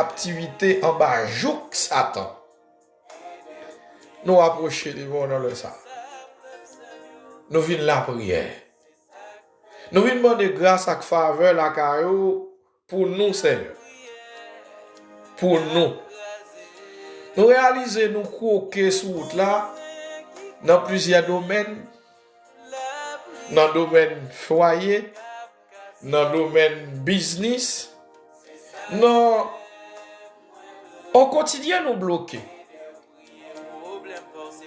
captivité en bas jouk Satan. Nous approcher devant dans le ça. Nous venons la prière. Nous venons demander grâce à faveur la caillou pour nous, Seigneur. Pour nous. Nous réaliser nous croquer sur route là dans plusieurs domaines. Dans le domaine foyer, dans le domaine business. Non, au quotidien nous bloquer.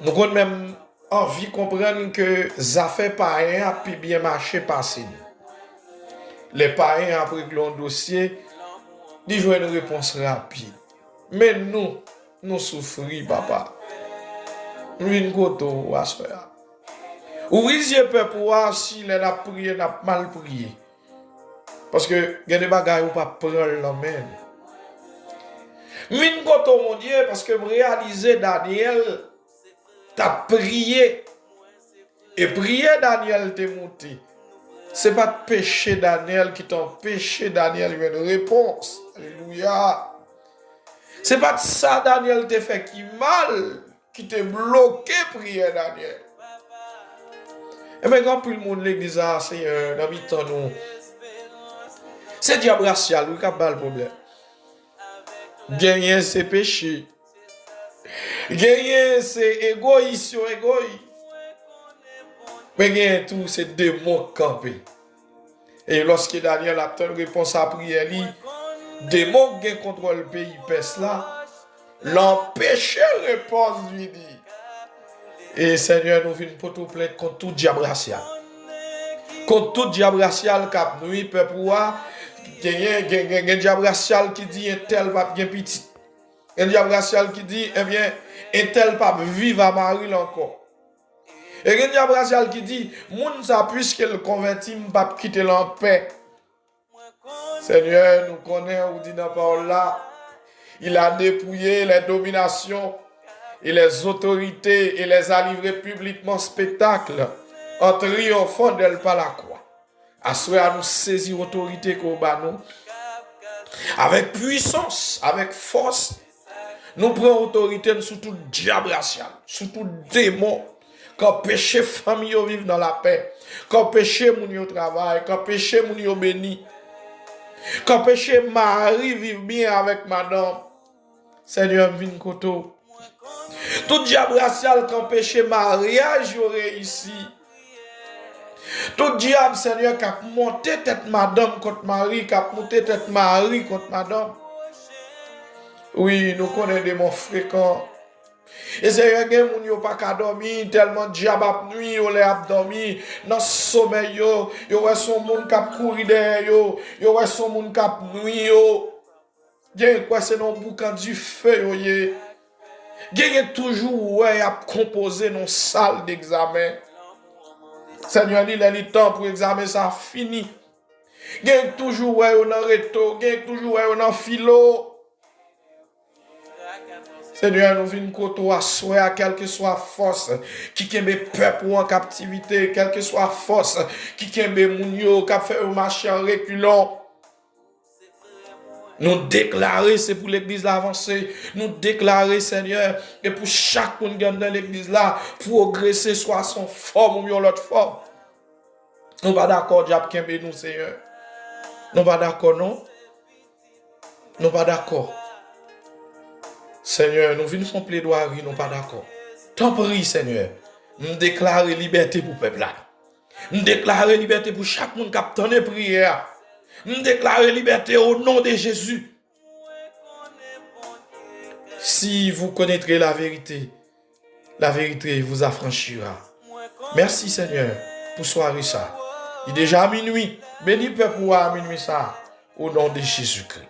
Nous avons même envie de comprendre que les affaires païens a pu bien marcher passer. Les païens après que l'on dossier, ils jouent une réponse rapide. Mais nous souffrons, papa. Nous une goto à faire. Ouvrez peu pour voir si les a prié, n'a mal prié. Parce que il y a des bagages où pas prendre la main. Une goto mon Dieu parce que réaliser Daniel t'a prié. Et prier Daniel t'est monté. C'est pas de péché Daniel qui t'empêche Daniel une réponse. Alléluia. C'est pas de ça Daniel t'a fait qui mal, qui t'a bloqué prier Daniel. Et bien quand tout le monde l'église a Seigneur, dans le temps nous. C'est diable racial, oui, qui a le problème. Gagner c'est péché. Gagner c'est égoïsme. Mais gagner tout c'est démon campé. Et lorsque Daniel a une réponse à prière, démon qui contrôle le pays pèse là, l'empêcher réponse lui dit. Et Seigneur, nous venons pour tout plaindre contre tout diable racial. Contre tout diable racial qui a nuit, peut pouvoir. Il y a un diable racial qui dit un tel pape bien petit. Un diable racial qui dit, eh bien, un tel pape vive à Marie encore. Et un diable racial qui dit, moun ça puisque le converti pape quitter en paix. Seigneur, nous connaissons, ou dit dans la parole là, il a dépouillé les dominations et les autorités et les a livrés publiquement spectacle en triomphant d'elle par la croix. Assoyez à nous saisir l'autorité qu'on bat nous. Avec puissance, avec force, nous prenons autorité sur tout diable racial, sur tout démon, quand péché famille vivre dans la paix, quand péché moun au travail, quand péché moun yo béni, quand péché mari vive bien avec madame. Seigneur, vin koto. Tout diable racial quand péché mariage yo réussi. Tout diable, Seigneur, qui a monté tête madame contre mari, qui a monté tête mari contre madame. Oui, nous connaissons des mots fréquents. Et Seigneur, il y a pas qu'à dormir, tellement diable a nuit, il a dormi dans le sommeil, il y a son monde qui a couru derrière, il y a son monde qui a nuit, il y a quoi, c'est dans le boucan du feu, il y a toujours, ouais, à composer nos salles d'examen. Seigneur, il est temps pour examiner ça fini. Il y a toujours, ouais, on a réto, il y a toujours, ouais, on a philo. Seigneur, nous venons côté à souhait, quelle que soit force qui kembe peuple en captivité, quelle que soit force qui kembe mounio, qui fait un marché en reculant. Nous déclarer, c'est pour l'église d'avancer. Nous déclarer, Seigneur, et pour chaque monde qui est dans l'église là, progresser soit son forme ou l'autre forme. Nous pas d'accord, diable kembe nous, Seigneur. Nous pas d'accord, non? Nous pas d'accord. Seigneur, nous venons faire plaidoirie, nous pas d'accord. T'en prie, Seigneur. Nous déclarons liberté pour le peuple là. Nous déclarons liberté pour chaque monde qui a donné prière. Nous déclarons liberté au nom de Jésus. Si vous connaîtrez la vérité vous affranchira. Merci, Seigneur, pour soirée ça. Il est déjà minuit. Béni peuple à minuit ça. Au nom de Jésus-Christ.